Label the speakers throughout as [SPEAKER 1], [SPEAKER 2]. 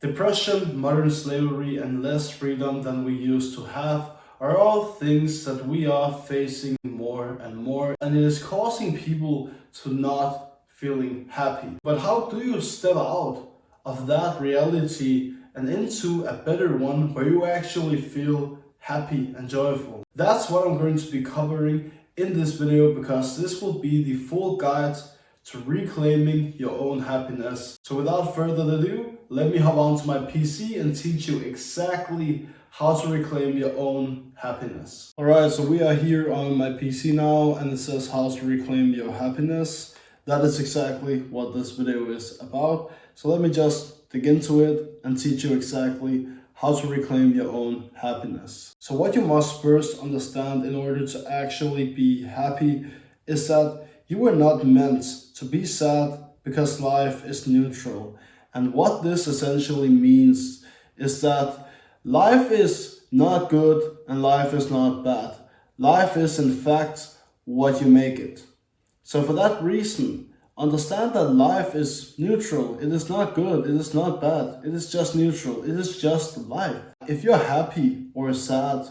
[SPEAKER 1] Depression, modern slavery, and less freedom than we used to have are all things that we are facing more and more, and it is causing people to not feeling happy. But how do you step out of that reality and into a better one where you actually feel happy and joyful? That's what I'm going to be covering in this video, because this will be the full guide to reclaiming your own happiness. So without further ado, let me hop onto my PC and teach you exactly how to reclaim your own happiness. Alright, so we are here on my PC now, and it says how to reclaim your happiness. That is exactly what this video is about. So let me just dig into it and teach you exactly how to reclaim your own happiness. So what you must first understand in order to actually be happy is that you were not meant to be sad, because life is neutral. And what this essentially means is that life is not good and life is not bad. Life is in fact what you make it. So for that reason, understand that life is neutral. It is not good, it is not bad, it is just neutral, it is just life. If you're happy or sad,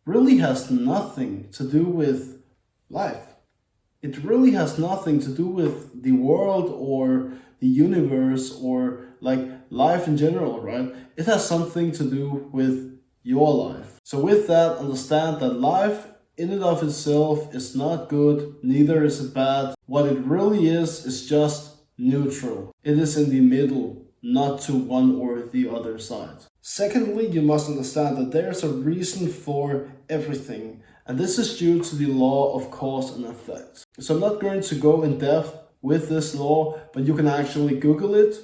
[SPEAKER 1] really has nothing to do with life. It really has nothing to do with the world or the universe or like life in general, right? It has something to do with your life. So with that, understand that life in and of itself is not good, neither is it bad. What it really is just neutral. It is in the middle, not to one or the other side. Secondly, you must understand that there's a reason for everything. And this is due to the law of cause and effect. So I'm not going to go in depth with this law, but you can actually Google it.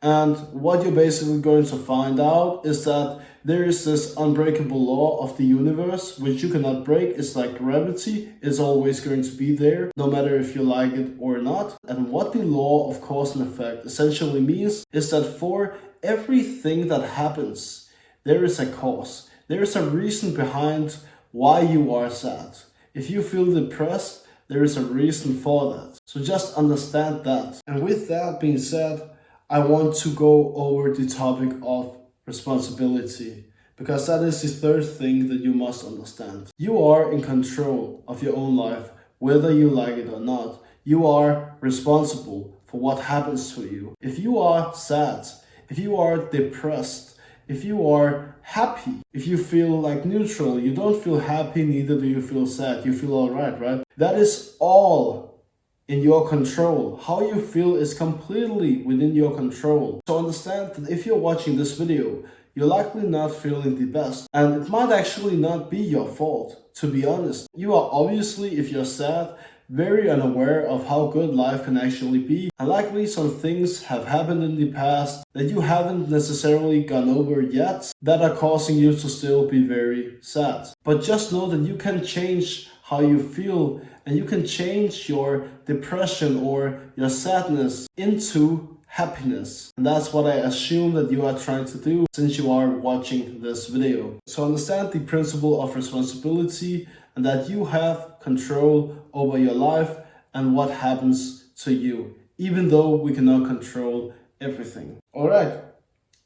[SPEAKER 1] And what you're basically going to find out is that there is this unbreakable law of the universe, which you cannot break. It's like gravity. It's always going to be there, no matter if you like it or not. And what the law of cause and effect essentially means is that for everything that happens, there is a cause. There is a reason behind why you are sad. If you feel depressed, there is a reason for that. So just understand that. And with that being said, I want to go over the topic of responsibility, because that is the third thing that you must understand. You are in control of your own life, whether you like it or not. You are responsible for what happens to you. If you are sad, if you are depressed, if you are happy, if you feel like neutral, you don't feel happy, neither do you feel sad, you feel alright, right? That is all in your control. How you feel is completely within your control. So understand that if you're watching this video, you're likely not feeling the best. And it might actually not be your fault, to be honest. You are obviously, if you're sad, very unaware of how good life can actually be, and likely some things have happened in the past that you haven't necessarily gone over yet that are causing you to still be very sad. But just know that you can change how you feel, and you can change your depression or your sadness into happiness. And that's what I assume that you are trying to do since you are watching this video. So understand the principle of responsibility, and that you have control over your life and what happens to you, even though we cannot control everything. Alright,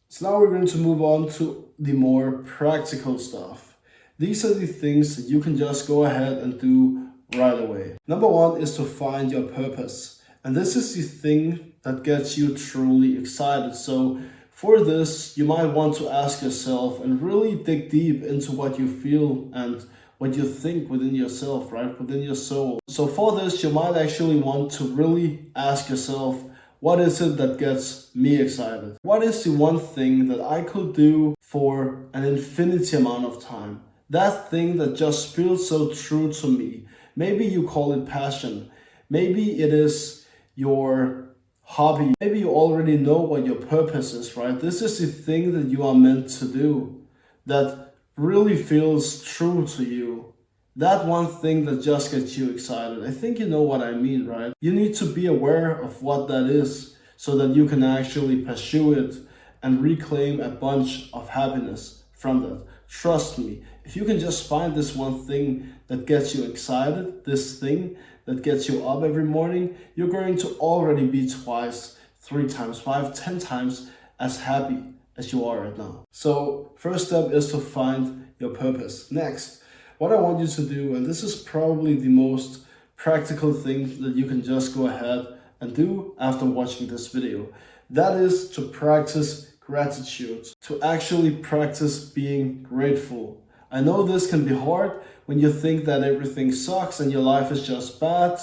[SPEAKER 1] so now we're going to move on to the more practical stuff. These are the things that you can just go ahead and do right away. Number one is to find your purpose. And this is the thing that gets you truly excited. So for this, you might want to ask yourself and really dig deep into what you feel and what you think within yourself, right? Within your soul. So for this, you might actually want to really ask yourself, what is it that gets me excited? What is the one thing that I could do for an infinity amount of time? That thing that just feels so true to me. Maybe you call it passion. Maybe it is your hobby. Maybe you already know what your purpose is, right? This is the thing that you are meant to do, that really feels true to you. That one thing that just gets you excited. I think you know what I mean, right? You need to be aware of what that is so that you can actually pursue it and reclaim a bunch of happiness from that. Trust me, if you can just find this one thing that gets you excited, this thing that gets you up every morning, you're going to already be twice, 3 times, 5, 10 times as happy as you are right now. So first step is to find your purpose. Next, what I want you to do, and this is probably the most practical thing that you can just go ahead and do after watching this video, that is to practice gratitude, to actually practice being grateful. I know this can be hard when you think that everything sucks and your life is just bad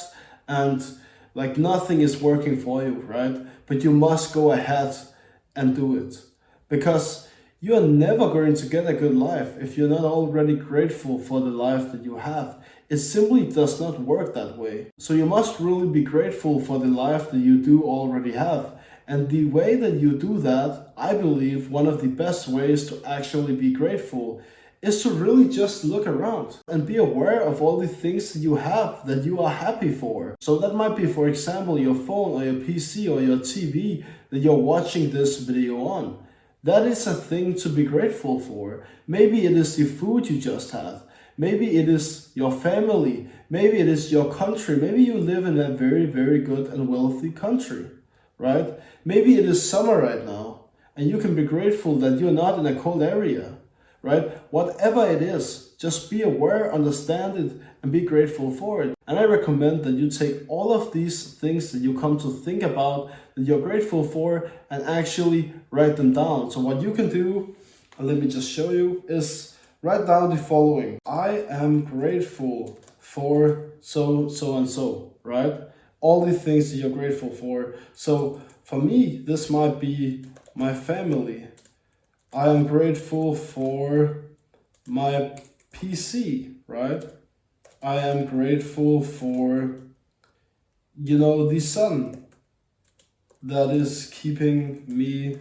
[SPEAKER 1] and like nothing is working for you, right? But you must go ahead and do it, because you are never going to get a good life if you're not already grateful for the life that you have. It simply does not work that way. So you must really be grateful for the life that you do already have. And the way that you do that, I believe one of the best ways to actually be grateful is to really just look around and be aware of all the things that you have that you are happy for. So that might be, for example, your phone or your PC or your TV that you're watching this video on. That is a thing to be grateful for. Maybe it is the food you just had. Maybe it is your family. Maybe it is your country. Maybe you live in a very, very good and wealthy country, right? Maybe it is summer right now and you can be grateful that you're not in a cold area, right? Whatever it is, just be aware, understand it, and be grateful for it. And I recommend that you take all of these things that you come to think about that you're grateful for and actually write them down. So what you can do, and let me just show you, is write down the following. I am grateful for so and so, right? All the things that you're grateful for. So for me, this might be my family. I am grateful for my PC, right? I am grateful for, the sun that is keeping me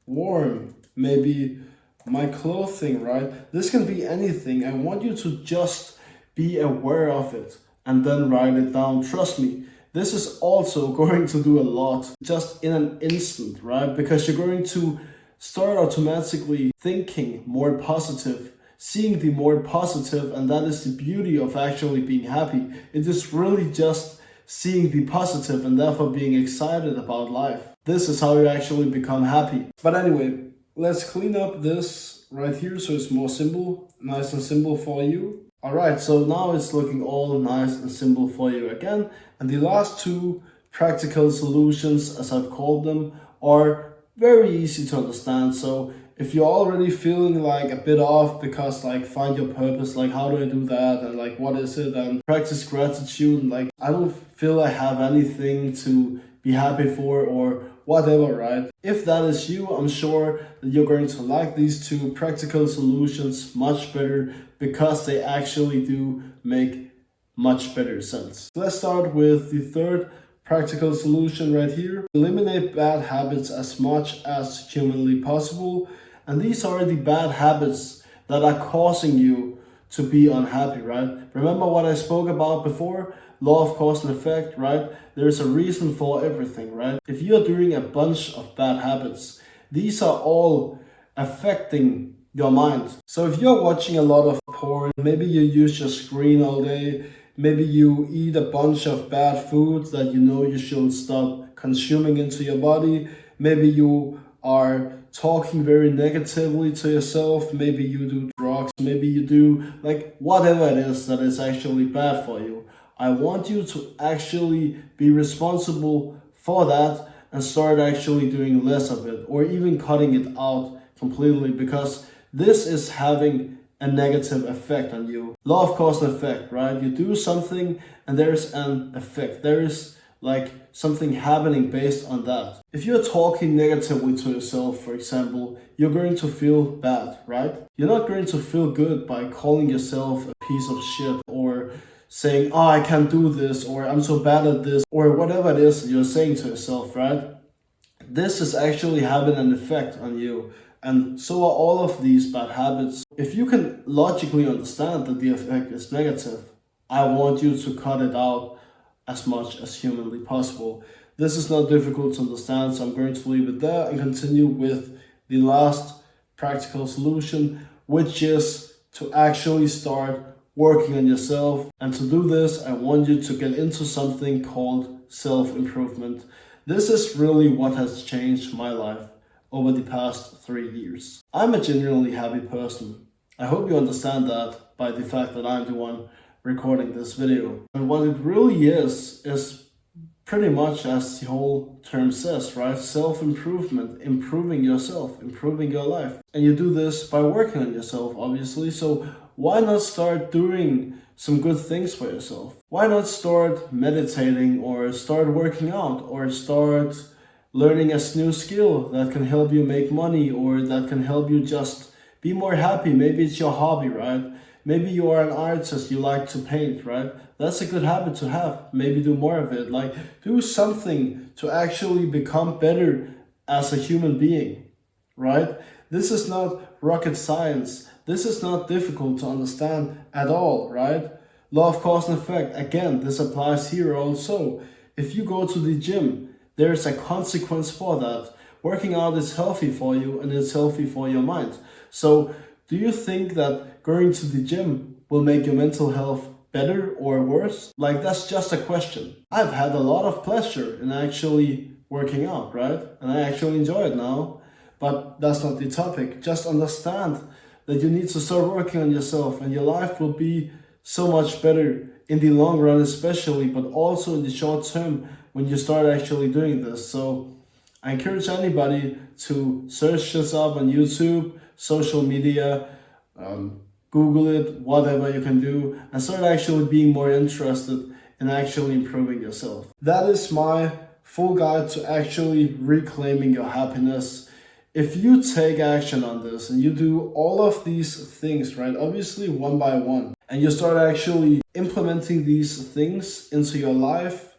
[SPEAKER 1] warm. Maybe my clothing, right? This can be anything. I want you to just be aware of it and then write it down. Trust me, this is also going to do a lot just in an instant, right? Because you're going to start automatically thinking more positive, seeing the more positive, and that is the beauty of actually being happy. It is really just seeing the positive and therefore being excited about life. This is how you actually become happy. But anyway, let's clean up this right here so it's more simple, nice and simple for you. Alright, so now it's looking all nice and simple for you again. And the last two practical solutions, as I've called them, are very easy to understand. So if you're already feeling like a bit off because like find your purpose, like how do I do that, and like what is it, and practice gratitude, and like I don't feel I have anything to be happy for or whatever, right? If that is you, I'm sure that you're going to like these two practical solutions much better because they actually do make much better sense. Let's start with the third practical solution right here. Eliminate bad habits as much as humanly possible. And these are the bad habits that are causing you to be unhappy, right? Remember what I spoke about before? Law of cause and effect, right? There's a reason for everything, right? If you're doing a bunch of bad habits, these are all affecting your mind. So if you're watching a lot of porn, maybe you use your screen all day, maybe you eat a bunch of bad foods that you know you should stop consuming into your body, maybe you are talking very negatively to yourself, maybe you do drugs, maybe you do like whatever it is that is actually bad for you. I want you to actually be responsible for that and start actually doing less of it or even cutting it out completely, because this is having a negative effect on you. Law of cause and effect, right? You do something and there's an effect. There is like something happening based on that. If you're talking negatively to yourself, for example, you're going to feel bad, right? You're not going to feel good by calling yourself a piece of shit or saying, oh, I can't do this, or I'm so bad at this, or whatever it is that you're saying to yourself, right? This is actually having an effect on you. And so are all of these bad habits. If you can logically understand that the effect is negative, I want you to cut it out as much as humanly possible. This is not difficult to understand, so I'm going to leave it there and continue with the last practical solution, which is to actually start working on yourself. And to do this, I want you to get into something called self-improvement. This is really what has changed my life over the past 3 years. I'm a genuinely happy person. I hope you understand that by the fact that I'm the one recording this video. And what it really is pretty much as the whole term says, right? Self-improvement, improving yourself, improving your life. And you do this by working on yourself, obviously. So why not start doing some good things for yourself? Why not start meditating or start working out or start learning a new skill that can help you make money or that can help you just be more happy? Maybe it's your hobby, right? Maybe you are an artist, you like to paint, right? That's a good habit to have. Maybe do more of it. Like, do something to actually become better as a human being, right? This is not rocket science. This is not difficult to understand at all, right? Law of cause and effect. Again, this applies here also. If you go to the gym, there's a consequence for that. Working out is healthy for you and it's healthy for your mind. So, do you think that going to the gym will make your mental health better or worse? Like, that's just a question. I've had a lot of pleasure in actually working out, right? And I actually enjoy it now, but that's not the topic. Just understand that you need to start working on yourself and your life will be so much better in the long run especially, but also in the short term when you start actually doing this. So I encourage anybody to search this up on YouTube, social media, Google it, whatever you can do, and start actually being more interested in actually improving yourself. That is my full guide to actually reclaiming your happiness. If you take action on this and you do all of these things, right, obviously one by one, and you start actually implementing these things into your life,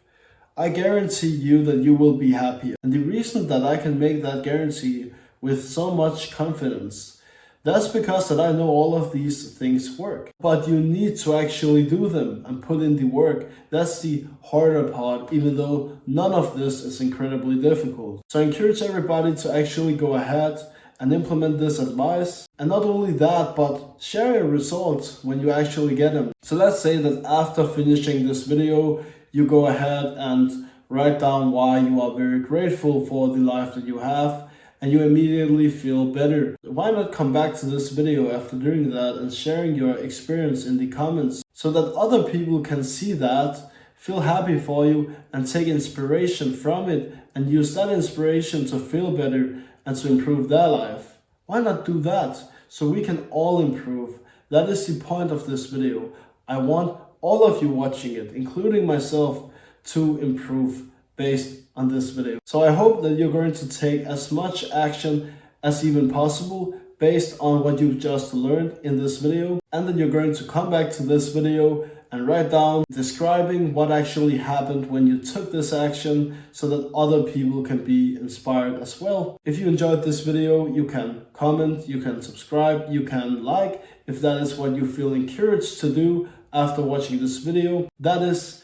[SPEAKER 1] I guarantee you that you will be happier. And the reason that I can make that guarantee with so much confidence, that's because that I know all of these things work. But you need to actually do them and put in the work. That's the harder part, even though none of this is incredibly difficult. So I encourage everybody to actually go ahead and implement this advice. And not only that, but share your results when you actually get them. So let's say that after finishing this video, you go ahead and write down why you are very grateful for the life that you have, and you immediately feel better. Why not come back to this video after doing that and sharing your experience in the comments so that other people can see that, feel happy for you, and take inspiration from it and use that inspiration to feel better and to improve their life? Why not do that so we can all improve? That is the point of this video. I want all of you watching it, including myself, to improve based on this video. So I hope that you're going to take as much action as even possible based on what you've just learned in this video, and then you're going to come back to this video and write down describing what actually happened when you took this action so that other people can be inspired as well. If you enjoyed this video, you can comment, you can subscribe, you can like if that is what you feel encouraged to do after watching this video. That is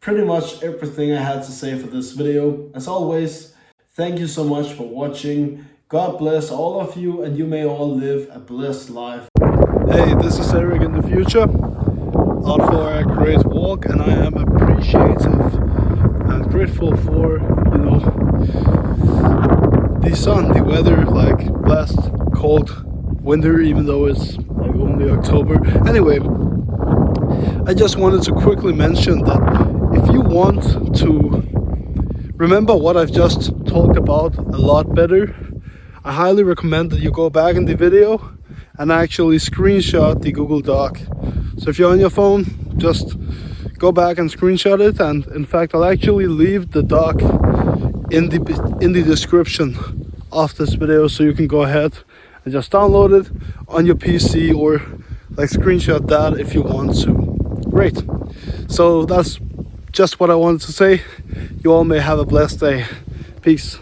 [SPEAKER 1] pretty much everything I had to say for this video. As always, thank you so much for watching. God bless all of you, and you may all live a blessed life. Hey, this is Eric in the future, out for a great walk, and I am appreciative and grateful for, the sun, the weather, like blessed, cold winter, even though it's like only October. Anyway, I just wanted to quickly mention that if you want to remember what I've just talked about a lot better, I highly recommend that you go back in the video and actually screenshot the Google Doc. So if you're on your phone, just go back and screenshot it, and in fact I'll actually leave the doc in the description of this video, so you can go ahead and just download it on your PC or like screenshot that if you want to. Great. So that's just what I wanted to say. You all may have a blessed day. Peace.